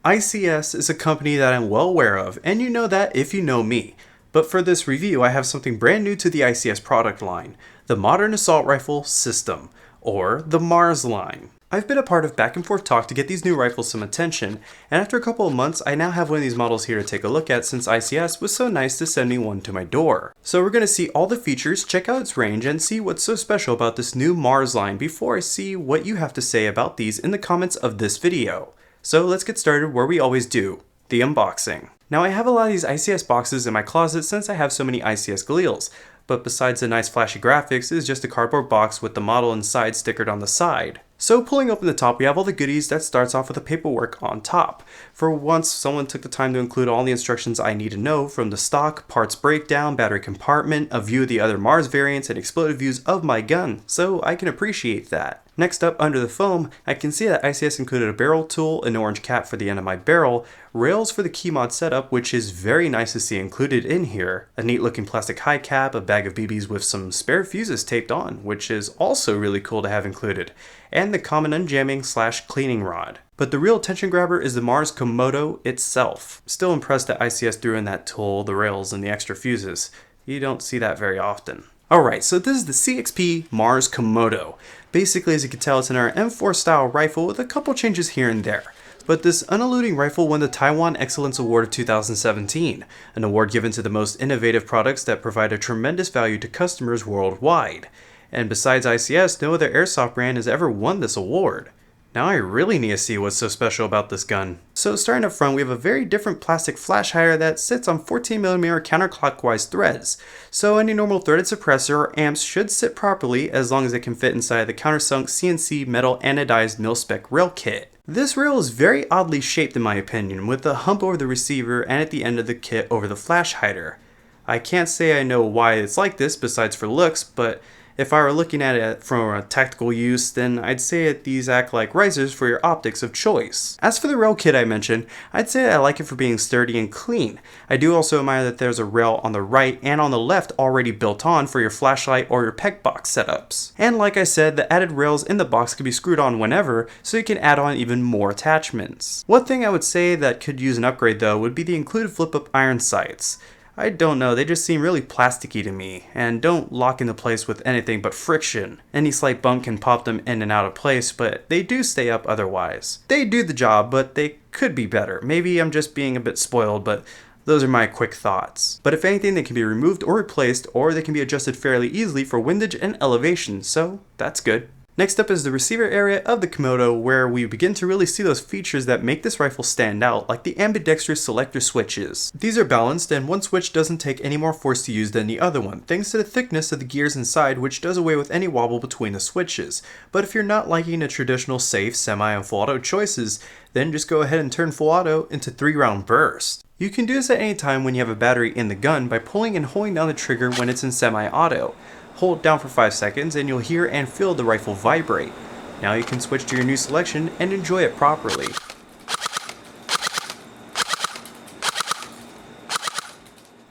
ICS is a company that I'm well aware of, and you know that if you know me. But for this review, I have something brand new to the ICS product line, the Modern Assault Rifle System, or the MARS line. I've been a part of back and forth talk to get these new rifles some attention, and after a couple of months, I now have one of these models here to take a look at since ICS was so nice to send me one to my door. So we're going to see all the features, check out its range, and see what's so special about this new MARS line before I see what you have to say about these in the comments of this video. So let's get started where we always do, the unboxing. Now I have a lot of these ICS boxes in my closet since I have so many ICS Galeals, but besides the nice flashy graphics, it is just a cardboard box with the model inside stickered on the side. So pulling open the top, we have all the goodies that starts off with the paperwork on top. For once, someone took the time to include all the instructions I need to know, from the stock, parts breakdown, battery compartment, a view of the other MARS variants, and exploded views of my gun, so I can appreciate that. Next up, under the foam, I can see that ICS included a barrel tool, an orange cap for the end of my barrel, rails for the key mod setup, which is very nice to see included in here, a neat looking plastic high cap, a bag of BBs with some spare fuses taped on, which is also really cool to have included, and the common unjamming / cleaning rod. But the real attention grabber is the MARS Komodo itself. Still impressed that ICS threw in that tool, the rails, and the extra fuses. You don't see that very often. Alright, so this is the CXP MARS Komodo. Basically, as you can tell, it's an M4 style rifle with a couple changes here and there. But this uneluding rifle won the Taiwan Excellence Award of 2017, an award given to the most innovative products that provide a tremendous value to customers worldwide. And besides ICS, no other airsoft brand has ever won this award. Now I really need to see what's so special about this gun. So starting up front, we have a very different plastic flash hider that sits on 14mm counterclockwise threads. So any normal threaded suppressor or amps should sit properly as long as it can fit inside the countersunk CNC metal anodized mil-spec rail kit. This rail is very oddly shaped in my opinion, with a hump over the receiver and at the end of the kit over the flash hider. I can't say I know why it's like this besides for looks, but if I were looking at it from a tactical use, then I'd say that these act like risers for your optics of choice. As for the rail kit I mentioned, I'd say I like it for being sturdy and clean. I do also admire that there's a rail on the right and on the left already built on for your flashlight or your peg box setups. And like I said, the added rails in the box can be screwed on whenever, so you can add on even more attachments. One thing I would say that could use an upgrade though would be the included flip-up iron sights. I don't know, they just seem really plasticky to me, and don't lock into place with anything but friction. Any slight bump can pop them in and out of place, but they do stay up otherwise. They do the job, but they could be better. Maybe I'm just being a bit spoiled, but those are my quick thoughts. But if anything, they can be removed or replaced, or they can be adjusted fairly easily for windage and elevation, so that's good. Next up is the receiver area of the Komodo, where we begin to really see those features that make this rifle stand out, like the ambidextrous selector switches. These are balanced, and one switch doesn't take any more force to use than the other one, thanks to the thickness of the gears inside, which does away with any wobble between the switches. But if you're not liking the traditional safe, semi, and full auto choices, then just go ahead and turn full auto into 3-round burst. You can do this at any time when you have a battery in the gun by pulling and holding down the trigger when it's in semi-auto. Hold it down for 5 seconds and you'll hear and feel the rifle vibrate. Now you can switch to your new selection and enjoy it properly.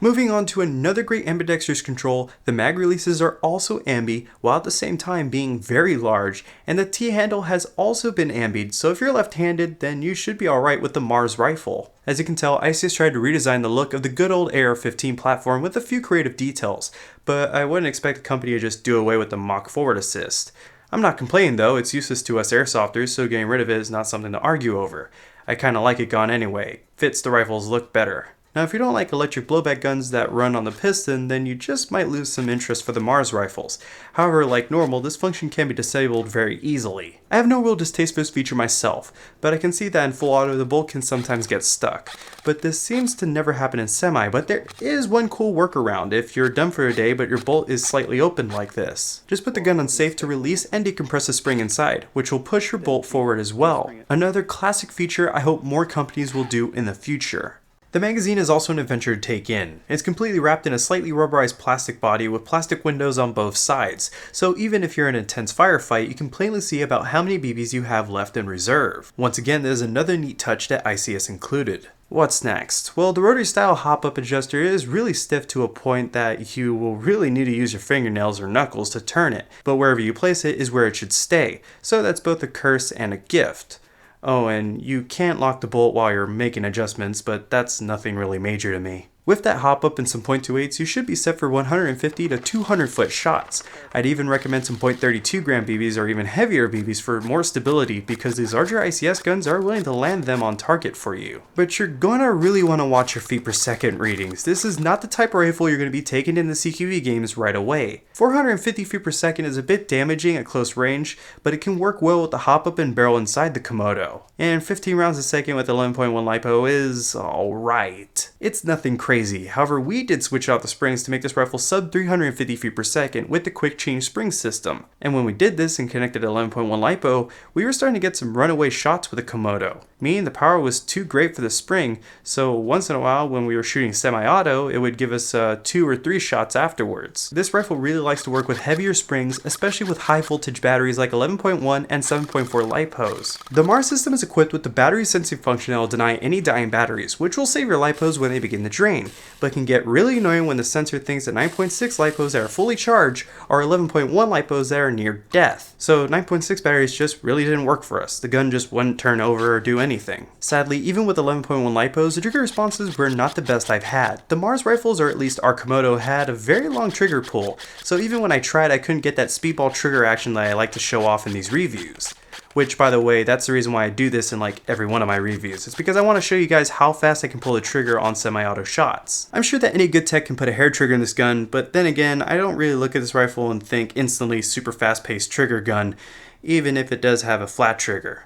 Moving on to another great ambidextrous control, the mag releases are also ambi while at the same time being very large, and the T-handle has also been ambied, so if you're left-handed then you should be alright with the MARS rifle. As you can tell, ICS tried to redesign the look of the good old AR-15 platform with a few creative details, but I wouldn't expect the company to just do away with the Mach forward assist. I'm not complaining though, it's useless to us airsofters, so getting rid of it is not something to argue over. I kinda like it gone anyway, fits the rifle's look better. Now if you don't like electric blowback guns that run on the piston, then you just might lose some interest for the MARS rifles. However, like normal, this function can be disabled very easily. I have no real distaste for this feature myself, but I can see that in full auto the bolt can sometimes get stuck. But this seems to never happen in semi, but there is one cool workaround if you're done for a day but your bolt is slightly open like this. Just put the gun on safe to release and decompress the spring inside, which will push your bolt forward as well. Another classic feature I hope more companies will do in the future. The magazine is also an adventure to take in. It's completely wrapped in a slightly rubberized plastic body with plastic windows on both sides, so even if you're in an intense firefight, you can plainly see about how many BBs you have left in reserve. Once again, there's another neat touch that ICS included. What's next? Well, the rotary style hop-up adjuster is really stiff to a point that you will really need to use your fingernails or knuckles to turn it, but wherever you place it is where it should stay, so that's both a curse and a gift. Oh, and you can't lock the bolt while you're making adjustments, but that's nothing really major to me. With that hop up and some .28s, you should be set for 150 to 200 foot shots. I'd even recommend some .32 gram BBs or even heavier BBs for more stability because these larger ICS guns are willing to land them on target for you. But you're gonna really want to watch your feet per second readings. This is not the type of rifle you're going to be taking in the CQB games right away. 450 feet per second is a bit damaging at close range, but it can work well with the hop up and barrel inside the Komodo. And 15 rounds a second with 11.1 LiPo is alright. It's nothing crazy. However, we did switch out the springs to make this rifle sub 350 feet per second with the quick change spring system. And when we did this and connected 11.1 LiPo, we were starting to get some runaway shots with the Komodo. Meaning the power was too great for the spring, so once in a while when we were shooting semi-auto, it would give us 2 or 3 shots afterwards. This rifle really likes to work with heavier springs, especially with high voltage batteries like 11.1 and 7.4 LiPos. The MAR system is equipped with the battery sensing function that will deny any dying batteries, which will save your LiPos when they begin to drain, but can get really annoying when the sensor thinks that 9.6 LiPos that are fully charged are 11.1 LiPos that are near death. So 9.6 batteries just really didn't work for us. The gun just wouldn't turn over or do anything. Sadly, even with 11.1 LiPos, the trigger responses were not the best I've had. The Mars rifles, or at least our Komodo, had a very long trigger pull, so even when I tried, I couldn't get that speedball trigger action that I like to show off in these reviews. Which, by the way, that's the reason why I do this in like every one of my reviews. It's because I want to show you guys how fast I can pull the trigger on semi-auto shots. I'm sure that any good tech can put a hair trigger in this gun, but then again, I don't really look at this rifle and think instantly super fast-paced trigger gun, even if it does have a flat trigger.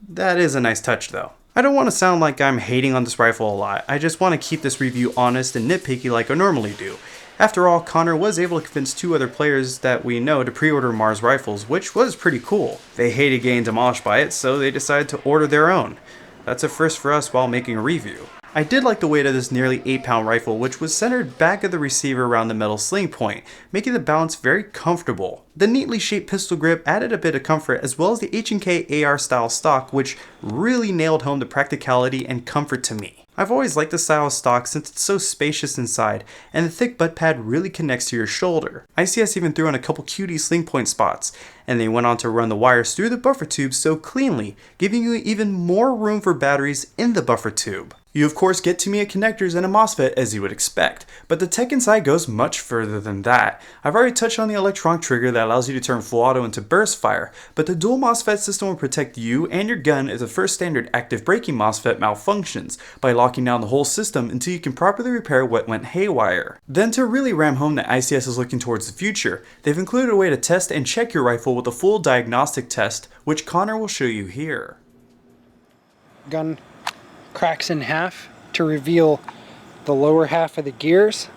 That is a nice touch though. I don't want to sound like I'm hating on this rifle a lot. I just want to keep this review honest and nitpicky like I normally do. After all, Connor was able to convince 2 other players that we know to pre-order Mars rifles, which was pretty cool. They hated getting demolished by it, so they decided to order their own. That's a first for us while making a review. I did like the weight of this nearly 8-pound rifle, which was centered back of the receiver around the metal sling point, making the balance very comfortable. The neatly shaped pistol grip added a bit of comfort, as well as the H&K AR style stock, which really nailed home the practicality and comfort to me. I've always liked the style of stock since it's so spacious inside, and the thick butt pad really connects to your shoulder. ICS even threw in a couple cutie sling point spots, and they went on to run the wires through the buffer tube so cleanly, giving you even more room for batteries in the buffer tube. You of course get 2 MIA connectors and a MOSFET as you would expect, but the tech inside goes much further than that. I've already touched on the electronic trigger that allows you to turn full auto into burst fire, but the dual MOSFET system will protect you and your gun if the first standard active braking MOSFET malfunctions, by locking down the whole system until you can properly repair what went haywire. Then to really ram home that ICS is looking towards the future, they've included a way to test and check your rifle with a full diagnostic test, which Connor will show you here. Gun cracks in half to reveal the lower half of the gears,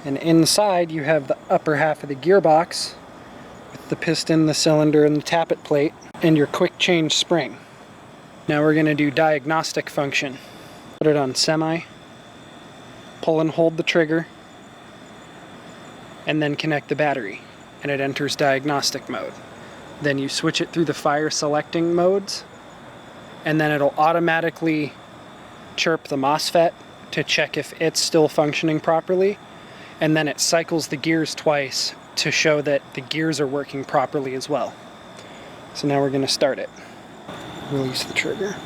and inside you have the upper half of the gearbox with the piston, the cylinder, and the tappet plate, and your quick change spring. Now we're going to do diagnostic function. Put it on semi, pull and hold the trigger, and then connect the battery, and it enters diagnostic mode. Then you switch it through the fire selecting modes, and then it'll automatically chirp the MOSFET to check if it's still functioning properly, and then it cycles the gears twice to show that the gears are working properly as well. So now we're going to start it. Release the trigger.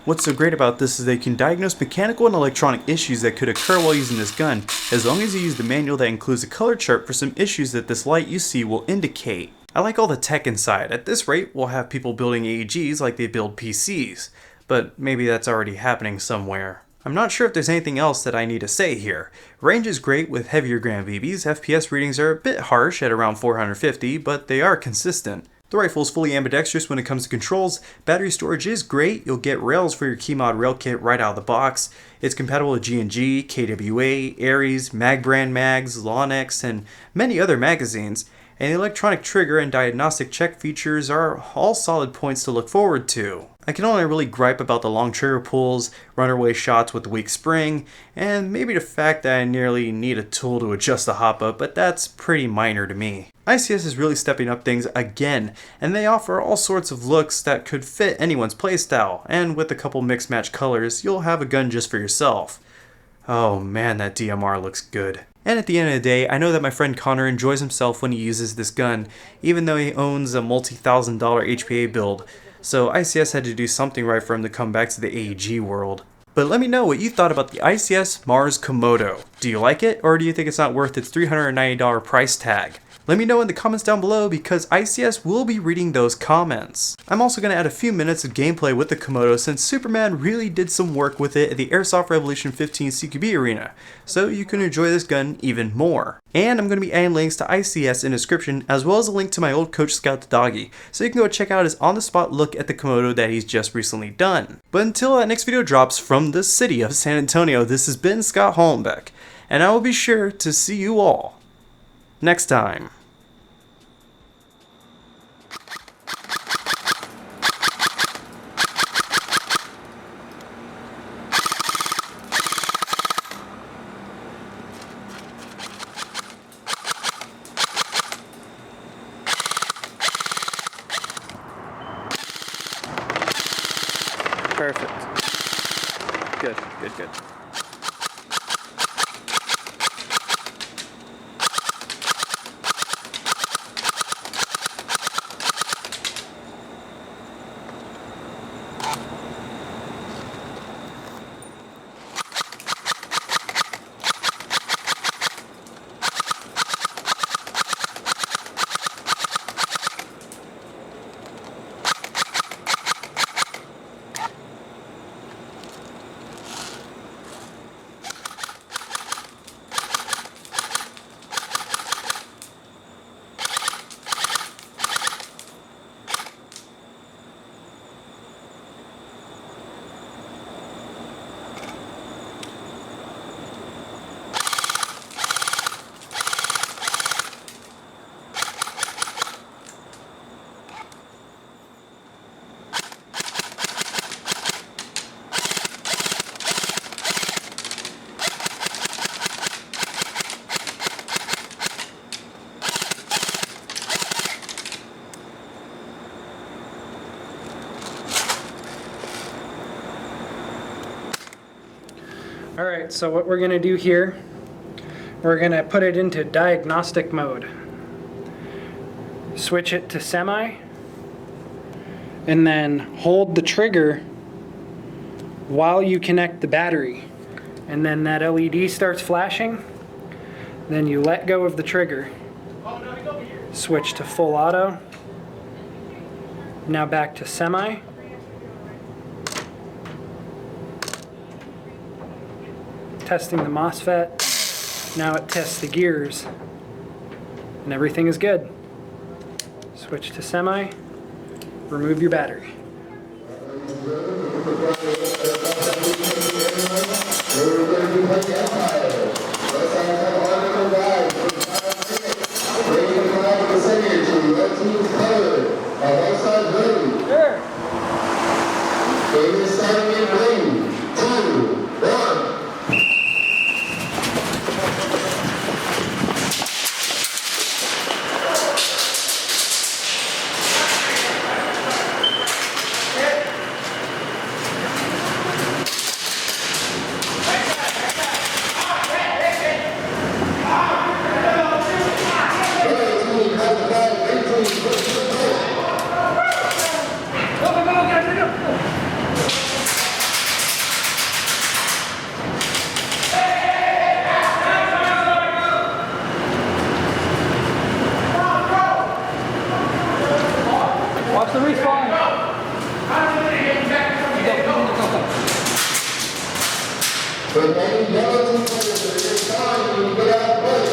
What's so great about this is that you can diagnose mechanical and electronic issues that could occur while using this gun, as long as you use the manual that includes a color chart for some issues that this light you see will indicate. I like all the tech inside. At this rate, we'll have people building AEGs like they build PCs, but maybe that's already happening somewhere. I'm not sure if there's anything else that I need to say here. Range is great with heavier gram BBs, FPS readings are a bit harsh at around 450, but they are consistent. The rifle is fully ambidextrous when it comes to controls. Battery storage is great. You'll get rails for your Keymod rail kit right out of the box. It's compatible with G&G, KWA, Ares, Mag brand mags, Lonix, and many other magazines. And the electronic trigger and diagnostic check features are all solid points to look forward to. I can only really gripe about the long trigger pulls, runaway shots with the weak spring, and maybe the fact that I nearly need a tool to adjust the hop up, but that's pretty minor to me. ICS is really stepping up things again, and they offer all sorts of looks that could fit anyone's playstyle, and with a couple mix match colors, you'll have a gun just for yourself. Oh man, that DMR looks good. And at the end of the day, I know that my friend Connor enjoys himself when he uses this gun, even though he owns a multi-$1,000 HPA build, so ICS had to do something right for him to come back to the AEG world. But let me know what you thought about the ICS Mars Komodo. Do you like it, or do you think it's not worth its $390 price tag? Let me know in the comments down below because ICS will be reading those comments. I'm also going to add a few minutes of gameplay with the Komodo since Superman really did some work with it at the Airsoft Revolution 15 CQB arena, so you can enjoy this gun even more. And I'm going to be adding links to ICS in the description as well as a link to my old Coach Scout the Doggy, so you can go check out his on-the-spot look at the Komodo that he's just recently done. But until that next video drops from the city of San Antonio, this has been Scott Hollenbeck, and I will be sure to see you all next time. Perfect. Good, good, good. Alright, so what we're going to do here, we're going to put it into diagnostic mode. Switch it to semi, and then hold the trigger while you connect the battery. And then that LED starts flashing, then you let go of the trigger. Switch to full auto. Now back to semi. Testing the MOSFET. Now it tests the gears. And everything is good. Switch to semi. Remove your battery. Watch the respawn. When any yellow players are responding, you get out push.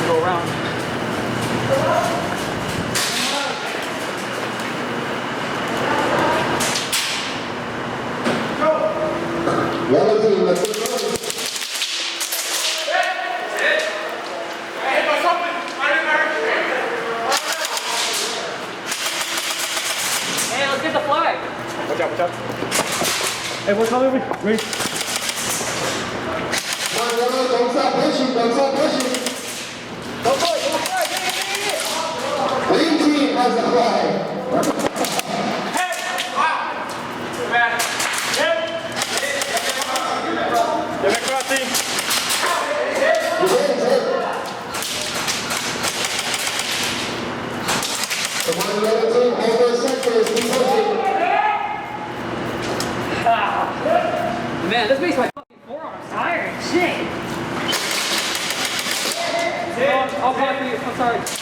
Go around. Yellow team, let's go. Hey, let's get the flag. Watch out, watch out. Hey, what's up, baby? Ready? No, don't stop pushing, don't stop pushing. Go for it, come has the flag. The one the other team over sectors, keep pushing. Man, this makes my fucking forearms tired. Shit. I'll block for you. I'm sorry.